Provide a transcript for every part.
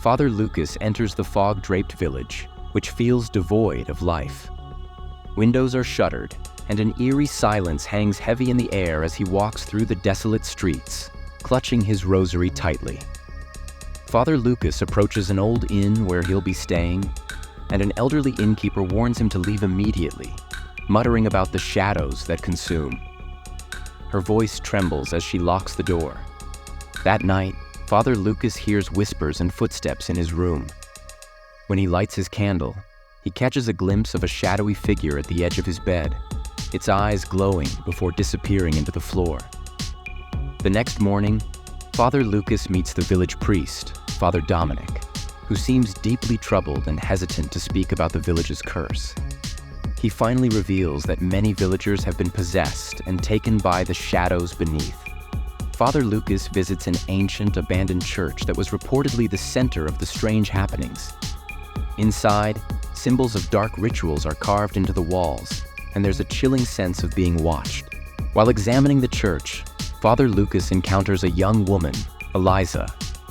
Father Lucas enters the fog-draped village, which feels devoid of life. Windows are shuttered, and an eerie silence hangs heavy in the air as he walks through the desolate streets, clutching his rosary tightly. Father Lucas approaches an old inn where he'll be staying, and an elderly innkeeper warns him to leave immediately, muttering about the shadows that consume. Her voice trembles as she locks the door. That night, Father Lucas hears whispers and footsteps in his room. When he lights his candle, he catches a glimpse of a shadowy figure at the edge of his bed, its eyes glowing before disappearing into the floor. The next morning, Father Lucas meets the village priest, Father Dominic, who seems deeply troubled and hesitant to speak about the village's curse. He finally reveals that many villagers have been possessed and taken by the shadows beneath. Father Lucas visits an ancient, abandoned church that was reportedly the center of the strange happenings. Inside, symbols of dark rituals are carved into the walls, and there's a chilling sense of being watched. While examining the church, Father Lucas encounters a young woman, Eliza,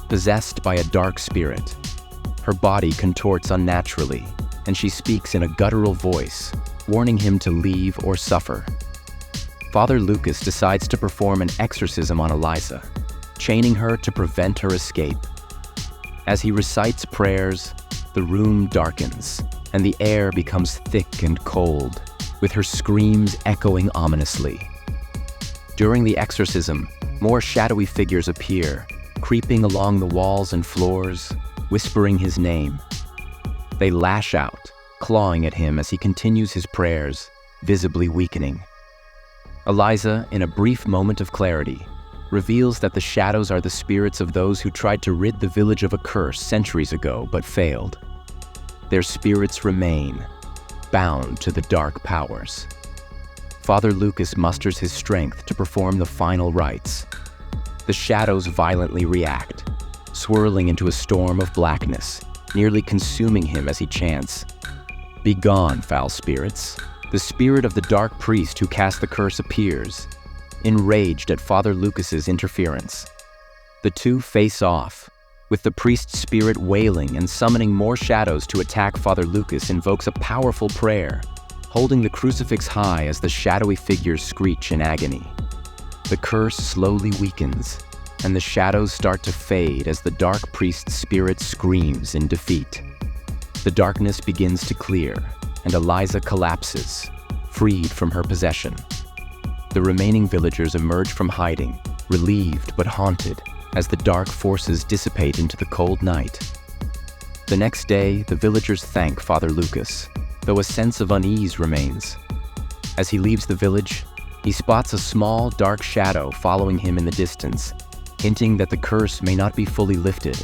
possessed by a dark spirit. Her body contorts unnaturally, and she speaks in a guttural voice, warning him to leave or suffer. Father Lucas decides to perform an exorcism on Eliza, chaining her to prevent her escape. As he recites prayers, the room darkens, and the air becomes thick and cold, with her screams echoing ominously. During the exorcism, more shadowy figures appear, creeping along the walls and floors, whispering his name. They lash out, clawing at him as he continues his prayers, visibly weakening. Eliza, in a brief moment of clarity, reveals that the shadows are the spirits of those who tried to rid the village of a curse centuries ago but failed. Their spirits remain, bound to the dark powers. Father Lucas musters his strength to perform the final rites. The shadows violently react, swirling into a storm of blackness, nearly consuming him as he chants, "Begone, foul spirits." The spirit of the dark priest who cast the curse appears, enraged at Father Lucas's interference. The two face off, with the priest's spirit wailing and summoning more shadows to attack. Father Lucas invokes a powerful prayer, holding the crucifix high as the shadowy figures screech in agony. The curse slowly weakens, and the shadows start to fade as the dark priest's spirit screams in defeat. The darkness begins to clear, and Eliza collapses, freed from her possession. The remaining villagers emerge from hiding, relieved but haunted, as the dark forces dissipate into the cold night. The next day, the villagers thank Father Lucas, though a sense of unease remains. As he leaves the village, he spots a small, dark shadow following him in the distance, hinting that the curse may not be fully lifted.